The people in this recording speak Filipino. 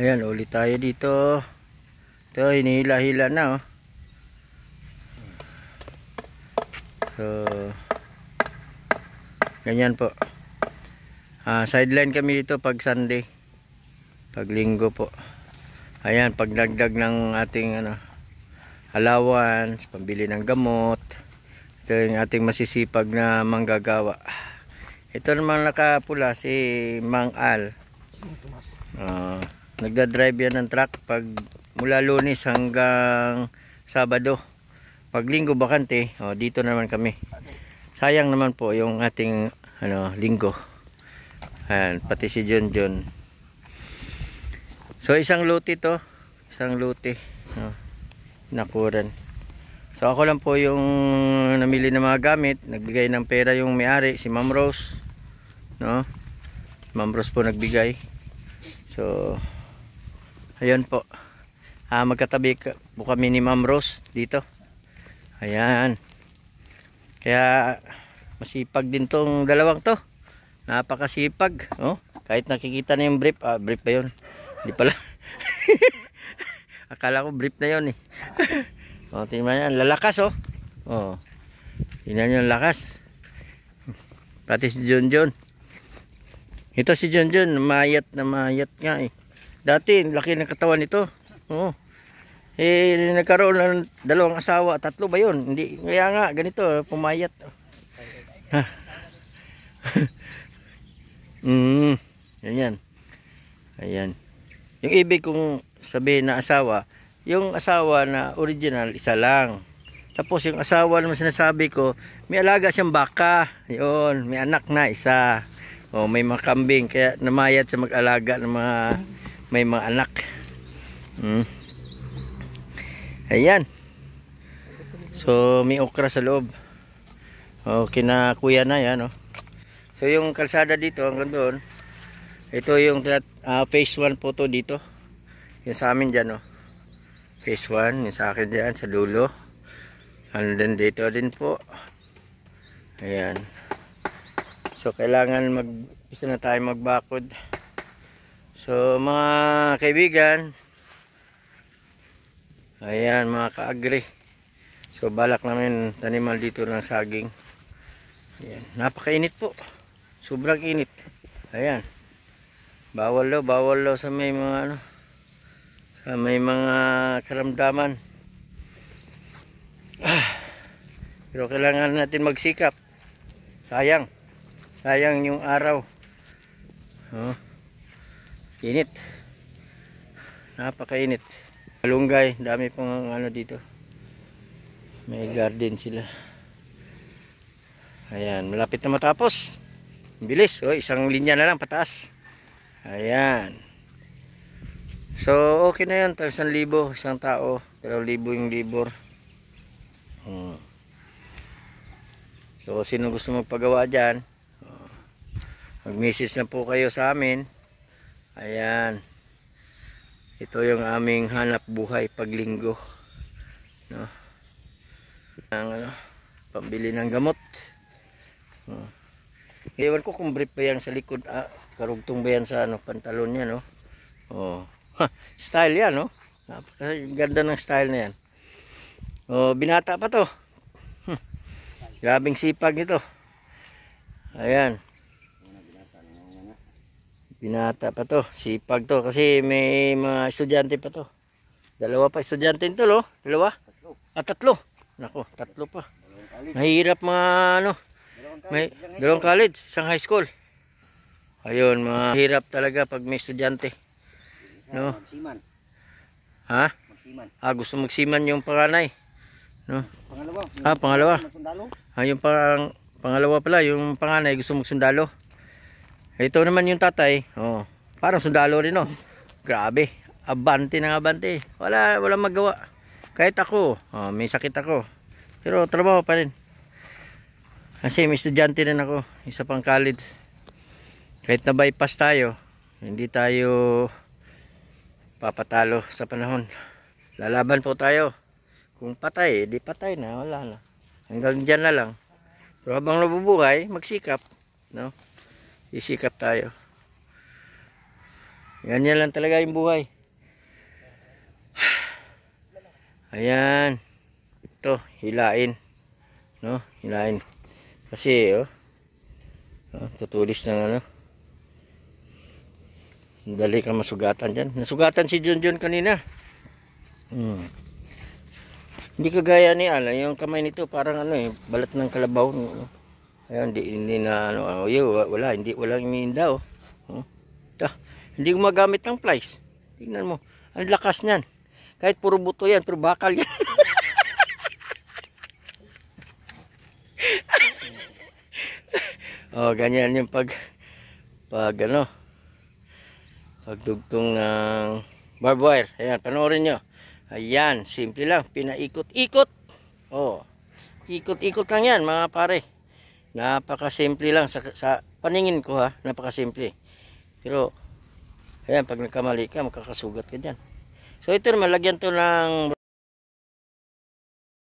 Ayan, ulit tayo dito. Ito, hinihila-hila na, oh. So, ganyan po. Sideline kami dito pag Sunday. Pag Linggo po. Ayan, pag nagdag ng ating allowance, pambili ng gamot. Ito yung ating masisipag na manggagawa. Ito naman nakapula si Mang Al. Nagda-drive yan ng truck pag mula Lunes hanggang Sabado. Pag Linggo bakante, dito naman kami. Sayang naman po yung ating Linggo. Ayan, pati si John. So isang lote to, isang lote. Nakuran. So ako lang po yung namili ng mga gamit, nagbigay ng pera yung may-ari, si Ma'am Rose. No? Ma'am Rose po nagbigay. So ayun po. Magkatabi po kami ni Ma'am Rose dito. Ayan. Kaya masipag din tong dalawang to. Napakasipag, oh. Kahit nakikita na yung brief, brief pa yun. Hindi pala. Akala ko brief na yun eh. Tingnan yan, lalakas oh. Tingnan yung lakas. Pati si John. Ito si John, mayat nga eh. Dati, laki ng katawan nito. Nagkaroon ng dalawang asawa, 3 ba yun? Hindi, kaya nga, ganito, pumayat. Ganyan. Ayan. Yung ibig kong sabihin na asawa, yung asawa na original, isa lang. Tapos yung asawa naman sinasabi ko, may alaga siyang baka. Yun, may anak na, isa. May mga kambing, kaya namayat sa mag-alaga ng may mga anak. Ayan. So may okra sa loob. Kinakuya na yan. So yung kalsada dito hanggang doon, ito yung phase 1 po to dito. Yung sa amin dyan. Phase 1, yung sa akin dyan sa dulo. And then dito din po. Ayan. So kailangan isa na tayo magbakod. So mga kaibigan, ayan mga ka-agri. So balak namin tanimal dito ng saging. Ayan, napakainit po. Sobrang init. Ayan. Bawal daw sa may mga sa may mga karamdaman. Pero kailangan natin magsikap. Sayang yung araw. Init. Napakainit. Malunggay, dami pong dito. May garden sila. Ayan, malapit na matapos. Bilis, isang linya na lang pataas. Ayan. So, okay na yan. 1,000 isang tao. 2,000 yung libor. So, sino gusto magpagawa dyan? Mag-message na po kayo sa amin. Ayan. Ito yung aming hanap buhay pag Linggo. Pambili ng gamot. Ewan ko kung brief ba yan sa likod. Karugtong ba yan sa pantalon niya, style yan, Ganda ng style na yan. Binata pa to. Grabing sipag ito. Ayan. Binata pa to. Sipag to. Kasi may mga estudyante pa to. 2 pa estudyante ito, 2? 3. 3. Nako, 3 pa. Mahirap mga may 2 college, isang high school. Ayun, mahirap talaga pag may estudyante. Magsiman. Ha? Magsiman. Gusto magsiman yung panganay. Pangalawa. Pangalawa. Yung pangalawa pala, yung panganay gusto magsundalo. Ito naman yung tatay, parang sundalo rin, Grabe, abante ng abante. Walang magawa. Kahit ako, may sakit ako. Pero trabaho pa rin. Kasi may estudyante rin ako, isa pang college. Kahit na bypass tayo, hindi tayo papatalo sa panahon. Lalaban po tayo. Kung patay, di patay na, wala na. Hanggang dyan na lang. Pero habang nabubuhay, magsikap, Isikap tayo. Ganyan lang talaga yung buhay. Ayan. Ito, hilain. No, hilain. Kasi, tutulis ng ano. Dali ka masugatan dyan. Nasugatan si Junjun kanina. Hindi kagaya ni Ala. Yung kamay nito parang ano balat ng kalabaw. Ayan, hindi na ano. Wala, walang iniinda. Hindi gumagamit ng plies. Tingnan mo. Ang lakas niyan. Kahit puro buto yan, pero bakal yan. Ganyan yung pagdugtong ng barbed wire. Ayan, panoorin nyo. Ayan, simple lang. Pinaikot-ikot. Ikot-ikot lang yan, mga pare. Napakasimple lang sa paningin ko ha. Napakasimple. Pero, ayan, pag nagkamali ka, makakasugat ka dyan. So, ito naman, lagyan to ng